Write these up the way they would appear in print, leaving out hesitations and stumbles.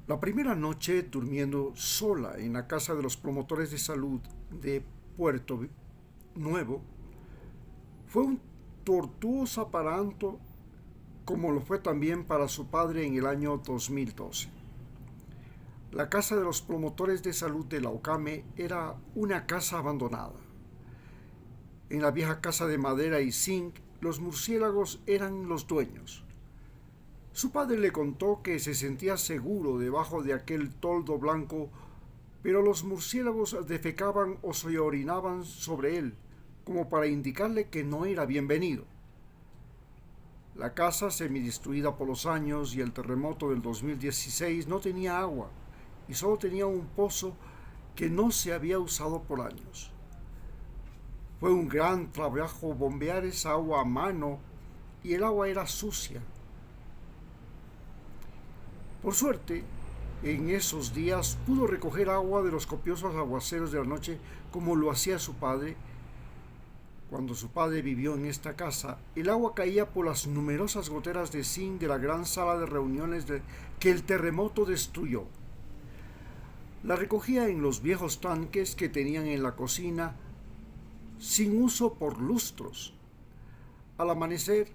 La primera noche durmiendo sola en la casa de los promotores de salud de Puerto Nuevo fue un tortuoso aparato como lo fue también para su padre en el año 2012. La casa de los promotores de salud de Laucame era una casa abandonada. En la vieja casa de madera y zinc, los murciélagos eran los dueños. Su padre le contó que se sentía seguro debajo de aquel toldo blanco, pero los murciélagos defecaban o se orinaban sobre él, como para indicarle que no era bienvenido. La casa, semidestruida por los años y el terremoto del 2016, no tenía agua y solo tenía un pozo que no se había usado por años. Fue un gran trabajo bombear esa agua a mano y el agua era sucia. Por suerte, en esos días pudo recoger agua de los copiosos aguaceros de la noche como lo hacía su padre. Cuando su padre vivió en esta casa, el agua caía por las numerosas goteras de zinc de la gran sala de reuniones que el terremoto destruyó. La recogía en los viejos tanques que tenían en la cocina, sin uso por lustros. Al amanecer,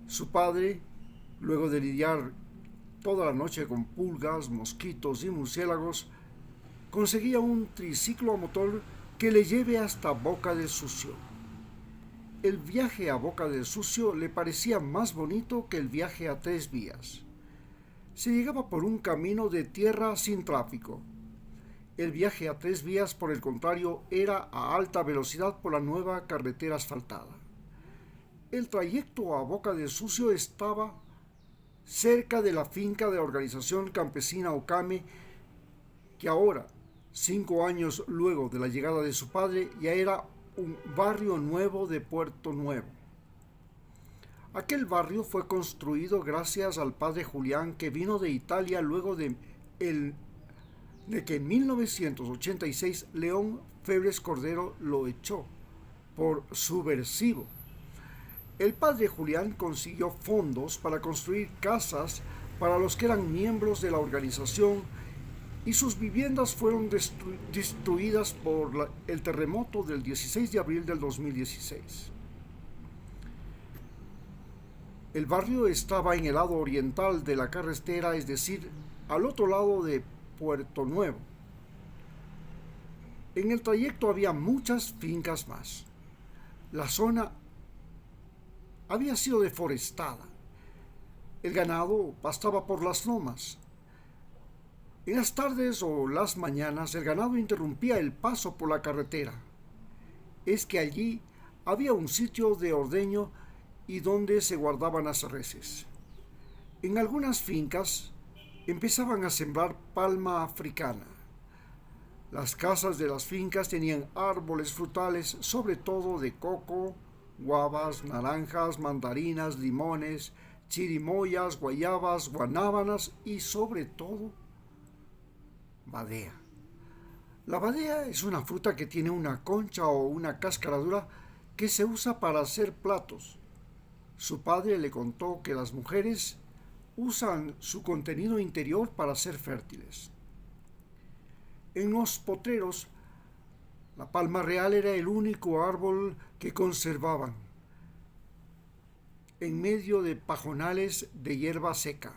su padre, luego de lidiar toda la noche con pulgas, mosquitos y murciélagos, conseguía un triciclo a motor que le lleve hasta Boca del Sucio. El viaje a Boca del Sucio le parecía más bonito que el viaje a 3 vías. Se llegaba por un camino de tierra sin tráfico. El viaje a 3 vías, por el contrario, era a alta velocidad por la nueva carretera asfaltada. El trayecto a Boca del Sucio estaba cerca de la finca de la organización campesina Ocame, que ahora, 5 años luego de la llegada de su padre, ya era un barrio nuevo de Puerto Nuevo. Aquel barrio fue construido gracias al padre Julián, que vino de Italia luego de que en 1986 León Febres Cordero lo echó por subversivo. El padre Julián consiguió fondos para construir casas para los que eran miembros de la organización y sus viviendas fueron destruidas por el terremoto del 16 de abril del 2016. El barrio estaba en el lado oriental de la carretera, es decir, al otro lado de Puerto Nuevo. En el trayecto había muchas fincas más. La zona había sido deforestada. El ganado pastaba por las lomas. En las tardes o las mañanas el ganado interrumpía el paso por la carretera. Es que allí había un sitio de ordeño y donde se guardaban las reses. En algunas fincas empezaban a sembrar palma africana. Las casas de las fincas tenían árboles frutales, sobre todo de coco, guavas, naranjas, mandarinas, limones, chirimoyas, guayabas, guanábanas y sobre todo badea. La badea es una fruta que tiene una concha o una cáscara dura que se usa para hacer platos. Su padre le contó que las mujeres usan su contenido interior para ser fértiles. En los potreros, la palma real era el único árbol que conservaban, en medio de pajonales de hierba seca.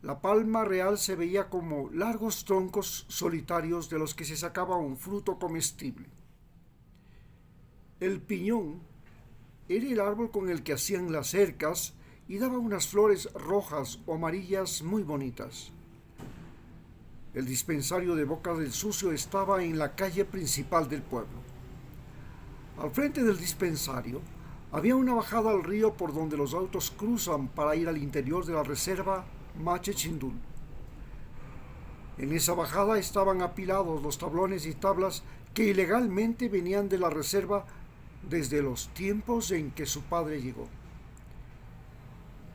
La palma real se veía como largos troncos solitarios de los que se sacaba un fruto comestible. El piñón era el árbol con el que hacían las cercas y daba unas flores rojas o amarillas muy bonitas. El dispensario de Boca del Sucio estaba en la calle principal del pueblo. Al frente del dispensario había una bajada al río por donde los autos cruzan para ir al interior de la reserva Mache Chindul. En esa bajada estaban apilados los tablones y tablas que ilegalmente venían de la reserva desde los tiempos en que su padre llegó.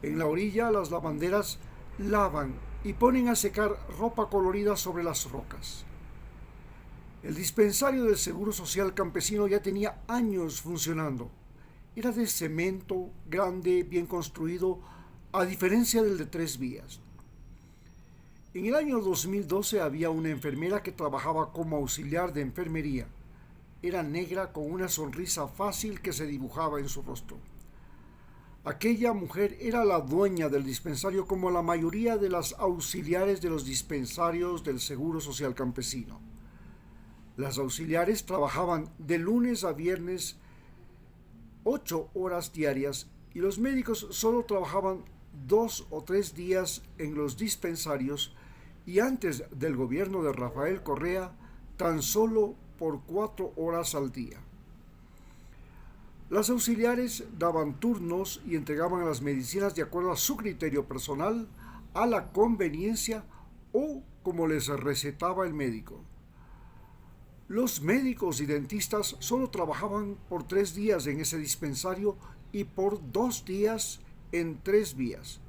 En la orilla las lavanderas lavan y ponen a secar ropa colorida sobre las rocas. El dispensario del Seguro Social Campesino ya tenía años funcionando. Era de cemento, grande, bien construido, a diferencia del de 3 vías. En el año 2012 había una enfermera que trabajaba como auxiliar de enfermería. Era negra con una sonrisa fácil que se dibujaba en su rostro. Aquella mujer era la dueña del dispensario como la mayoría de las auxiliares de los dispensarios del Seguro Social Campesino. Las auxiliares trabajaban de lunes a viernes 8 horas diarias y los médicos solo trabajaban 2 o 3 días en los dispensarios y antes del gobierno de Rafael Correa tan solo por 4 horas al día. Las auxiliares daban turnos y entregaban las medicinas de acuerdo a su criterio personal, a la conveniencia o como les recetaba el médico. Los médicos y dentistas solo trabajaban por 3 días en ese dispensario y por 2 días en 3 vías.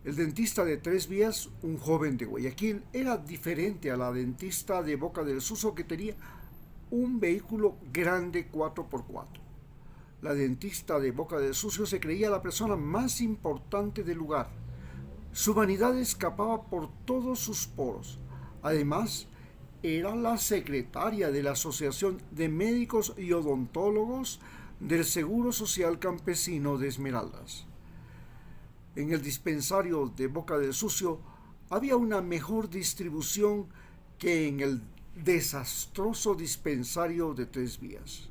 El dentista de 3 vías, un joven de Guayaquil, era diferente a la dentista de Boca del Suso que tenía un vehículo grande 4x4. La dentista de Boca del Sucio se creía la persona más importante del lugar. Su vanidad escapaba por todos sus poros. Además, era la secretaria de la Asociación de Médicos y Odontólogos del Seguro Social Campesino de Esmeraldas. En el dispensario de Boca del Sucio había una mejor distribución que en el desastroso dispensario de 3 vías.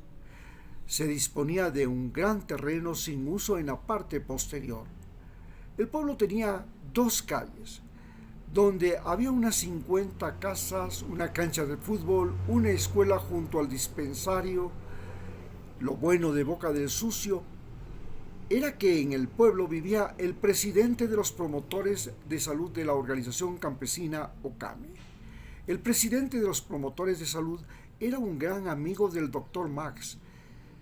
Se disponía de un gran terreno sin uso en la parte posterior. El pueblo tenía 2 calles, donde había unas 50 casas, una cancha de fútbol, una escuela junto al dispensario. Lo bueno de Boca del Sucio era que en el pueblo vivía el presidente de los promotores de salud de la organización campesina OCAME. El presidente de los promotores de salud era un gran amigo del doctor Max,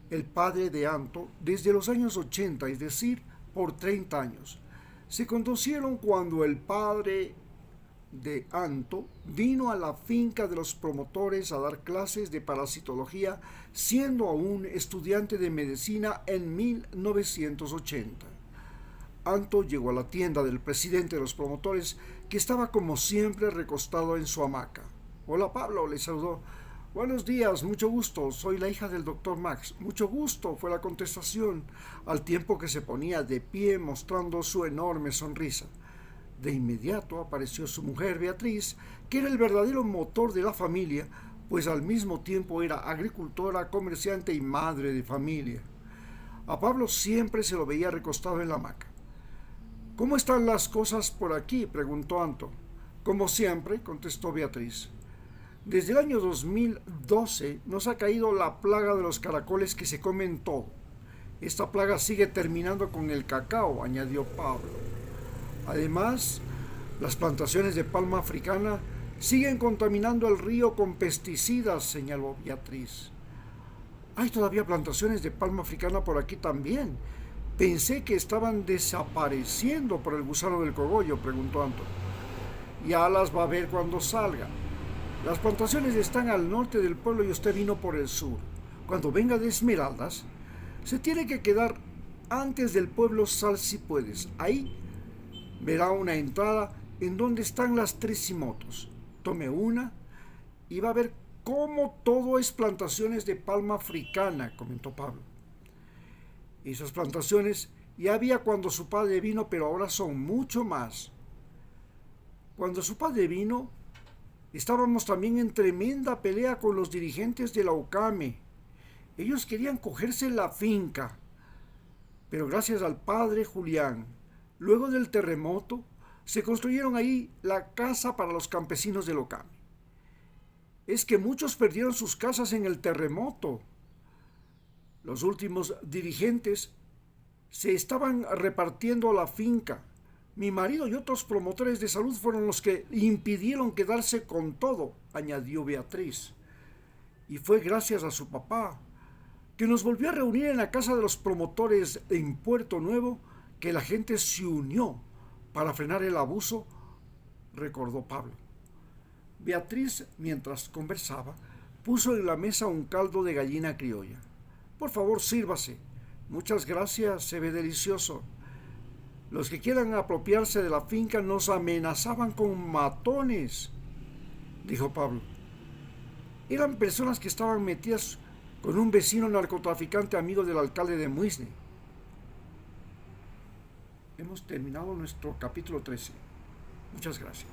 el padre de Anto, desde los años 80, es decir, por 30 años. Se conocieron cuando el padre de Anto vino a la finca de los promotores a dar clases de parasitología, siendo aún estudiante de medicina en 1980. Anto llegó a la tienda del presidente de los promotores, que estaba como siempre recostado en su hamaca. «Hola, Pablo», le saludó. «Buenos días, mucho gusto, soy la hija del doctor Max». «Mucho gusto», fue la contestación, al tiempo que se ponía de pie mostrando su enorme sonrisa. De inmediato apareció su mujer Beatriz, que era el verdadero motor de la familia, pues al mismo tiempo era agricultora, comerciante y madre de familia. A Pablo siempre se lo veía recostado en la hamaca. «¿Cómo están las cosas por aquí?», preguntó Anto. «Como siempre», contestó Beatriz. «Desde el año 2012 nos ha caído la plaga de los caracoles que se comen todo. Esta plaga sigue terminando con el cacao», añadió Pablo. «Además, las plantaciones de palma africana siguen contaminando el río con pesticidas», señaló Beatriz. «Hay todavía plantaciones de palma africana por aquí también. Pensé que estaban desapareciendo por el gusano del cogollo», preguntó Anto. «Ya las va a ver cuando salga. Las plantaciones están al norte del pueblo y usted vino por el sur. Cuando venga de Esmeraldas, se tiene que quedar antes del pueblo Sal si puedes. Ahí verá una entrada en donde están las trecimotos. Tome una y va a ver cómo todo es plantaciones de palma africana», comentó Pablo. «Esas plantaciones ya había cuando su padre vino, pero ahora son mucho más. Cuando su padre vino, estábamos también en tremenda pelea con los dirigentes de la UCAME. Ellos querían cogerse la finca, pero gracias al padre Julián, luego del terremoto, se construyeron ahí la casa para los campesinos de la UCAME. Es que muchos perdieron sus casas en el terremoto. Los últimos dirigentes se estaban repartiendo la finca. Mi marido y otros promotores de salud fueron los que impidieron quedarse con todo», añadió Beatriz. «Y fue gracias a su papá, que nos volvió a reunir en la casa de los promotores en Puerto Nuevo, que la gente se unió para frenar el abuso», recordó Pablo. Beatriz, mientras conversaba, puso en la mesa un caldo de gallina criolla. «Por favor, sírvase. Muchas gracias, se ve delicioso». Los que quieran apropiarse de la finca nos amenazaban con matones, dijo Pablo. Eran personas que estaban metidas con un vecino narcotraficante amigo del alcalde de Muisne. Hemos terminado nuestro capítulo 13. Muchas gracias.